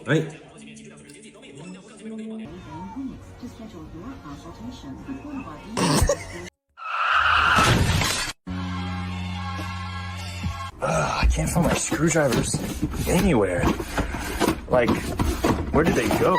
はい。I can't find my screwdrivers anywhere. Like, where did they go?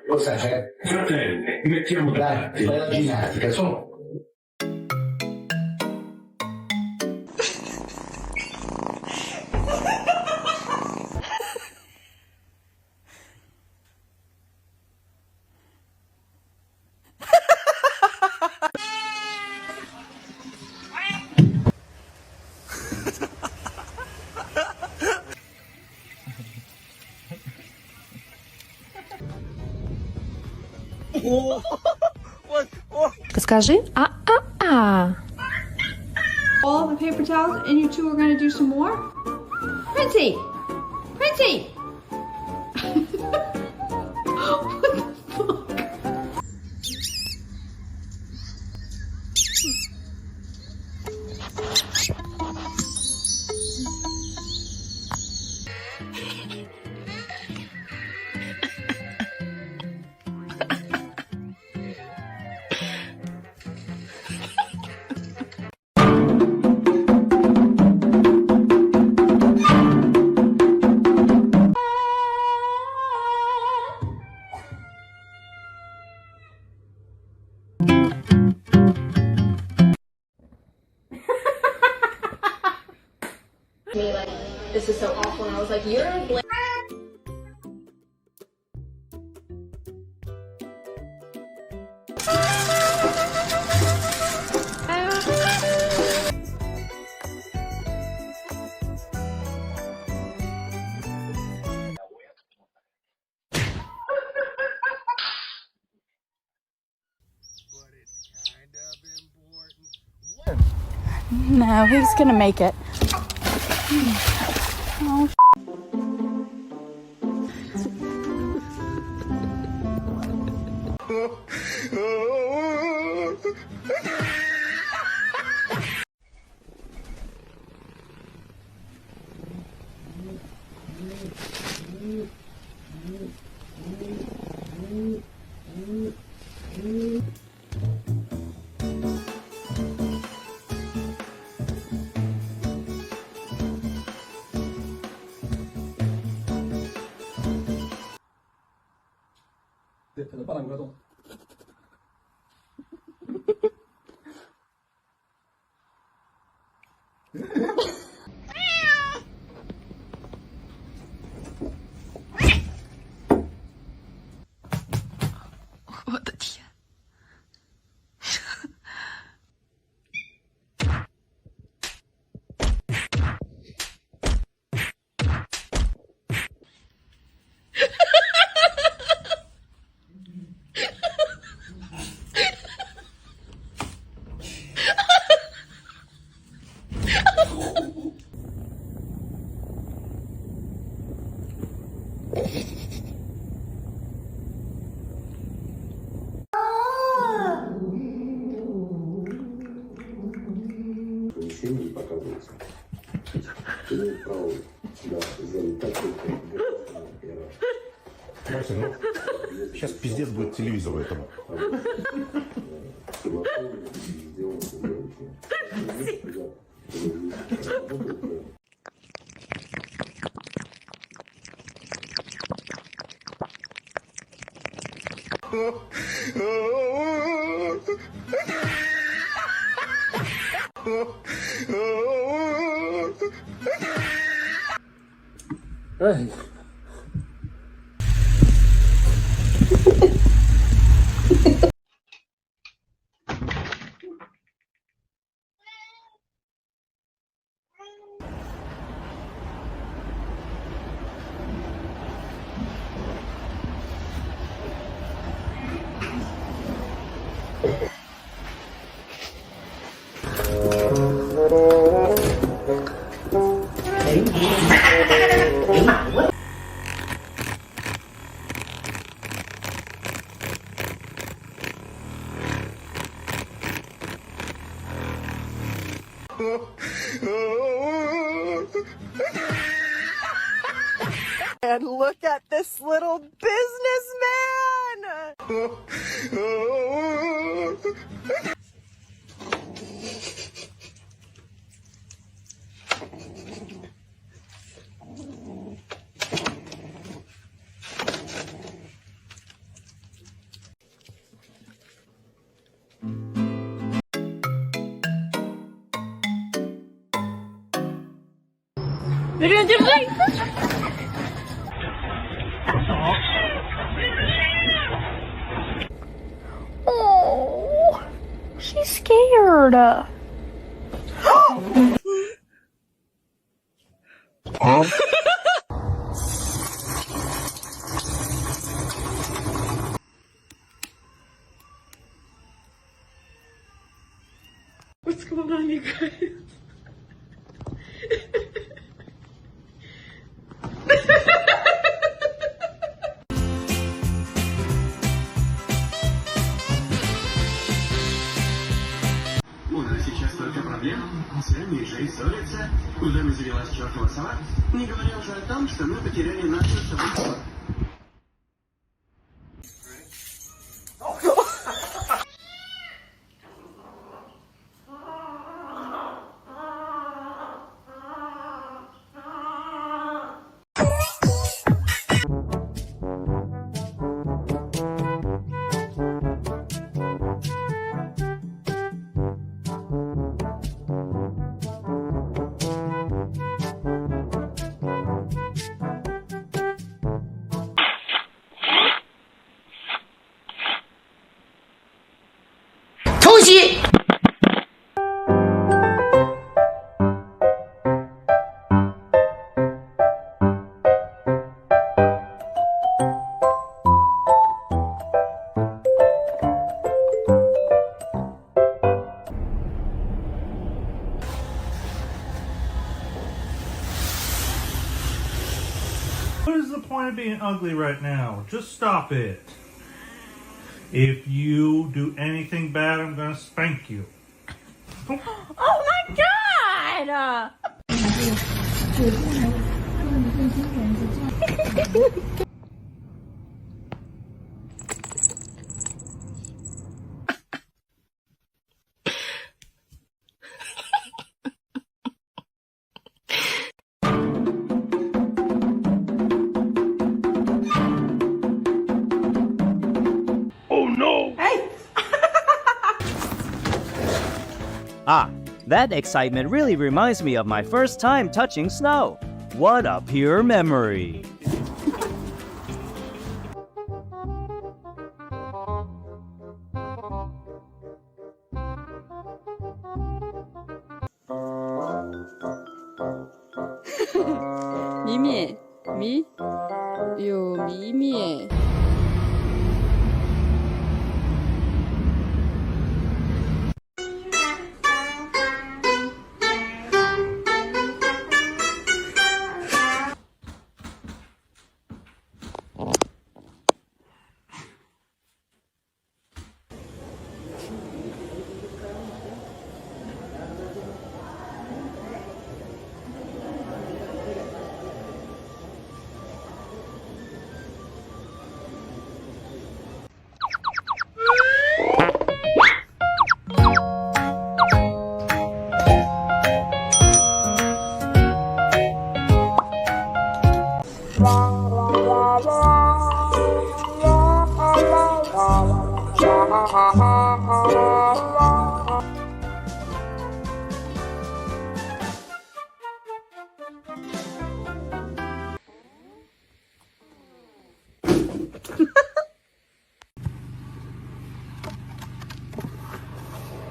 Lo sai, fratelli, mettiamo dai, bella dinamica, sono. Скажи а-а-а. All the paper towels, and you two are gonna do some more? Princey! Princey! What the fuck? Me like, this is so awful, and I was like, you're a No, he's gonna make it. Oh, Detto da palangato. Ничего не показывается. Ты не право, да, залетать только. Вася, ну, сейчас пиздец будет телевизору этому. Эй. And look at this little businessman! Oh, she's scared. What's going on, you guys? У нас сейчас только проблем. Все Миша ссорятся, в доме завелась чертова сова, не говоря уже о том, что мы потеряли нашу собаку. What is the point of being ugly right now? Just stop it. If you do anything bad, I'm gonna spank you. Oh my god! Ah, that excitement really reminds me of my first time touching snow. What a pure memory. 미미, 미, 요 미미에.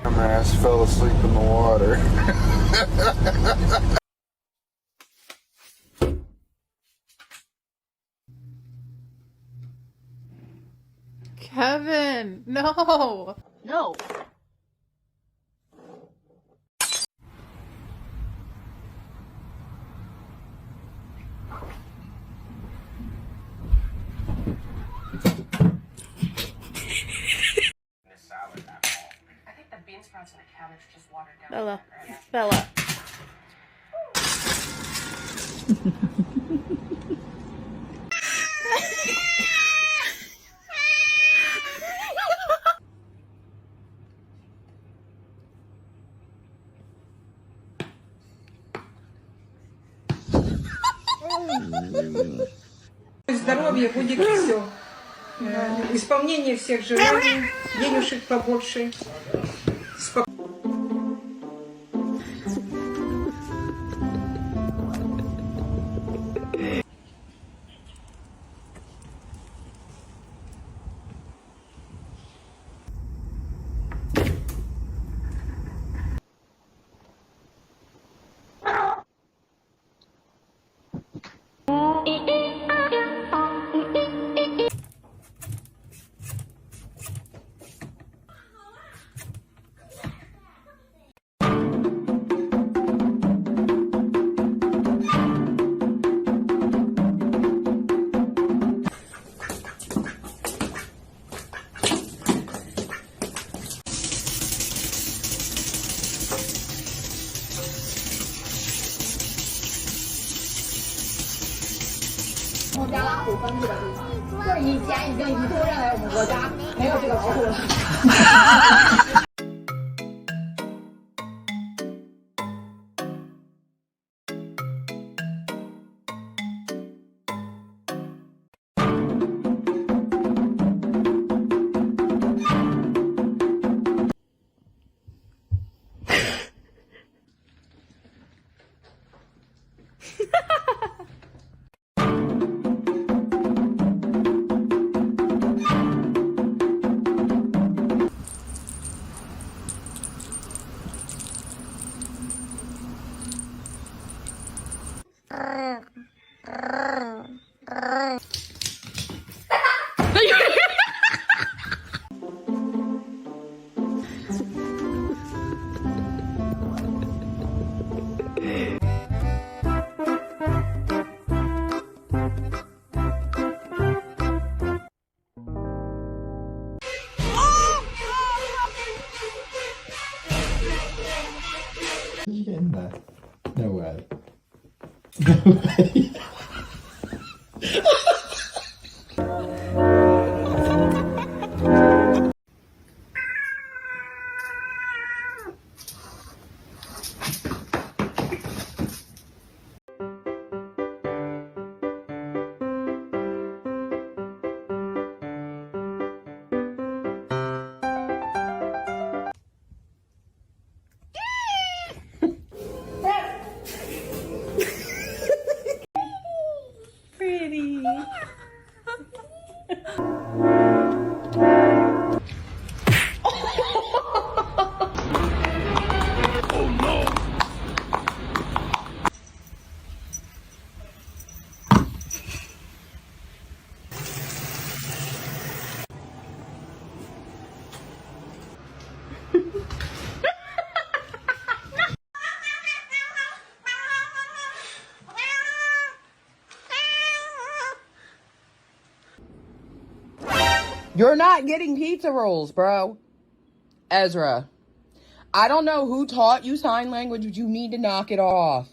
My ass fell asleep in the water. Kevin, no. No. I think the bean sprouts in the cabinet Bella. Bella. Здоровье будет все. Исполнение всех желаний, денежек побольше. Did you get in there? No way. No way. You're not getting pizza rolls, bro. Ezra, I don't know who taught you sign language, but you need to knock it off.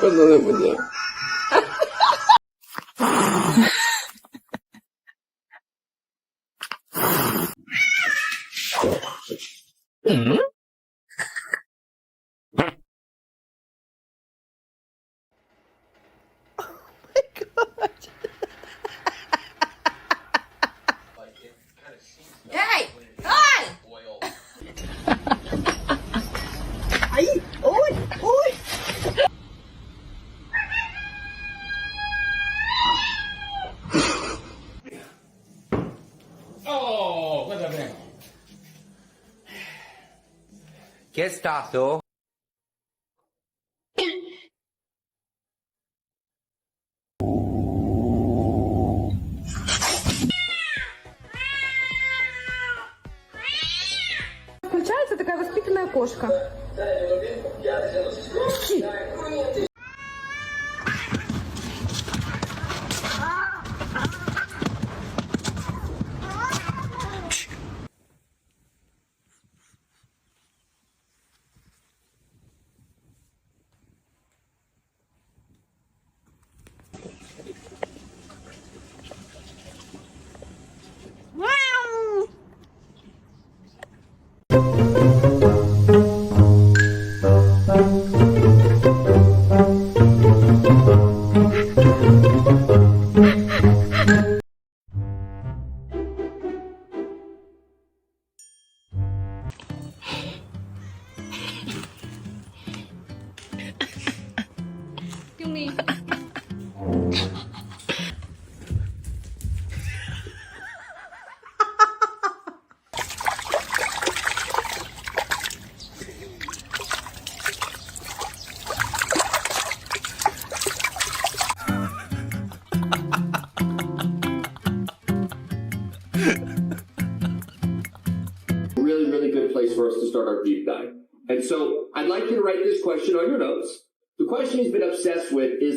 Perdóname. Hey! Hi! Oh, guarda bene. Chi è stato? Включается такая воспитанная кошка. Really good place for us to start our deep dive. And so I'd like you to write this question on your notes. The question he's been obsessed with is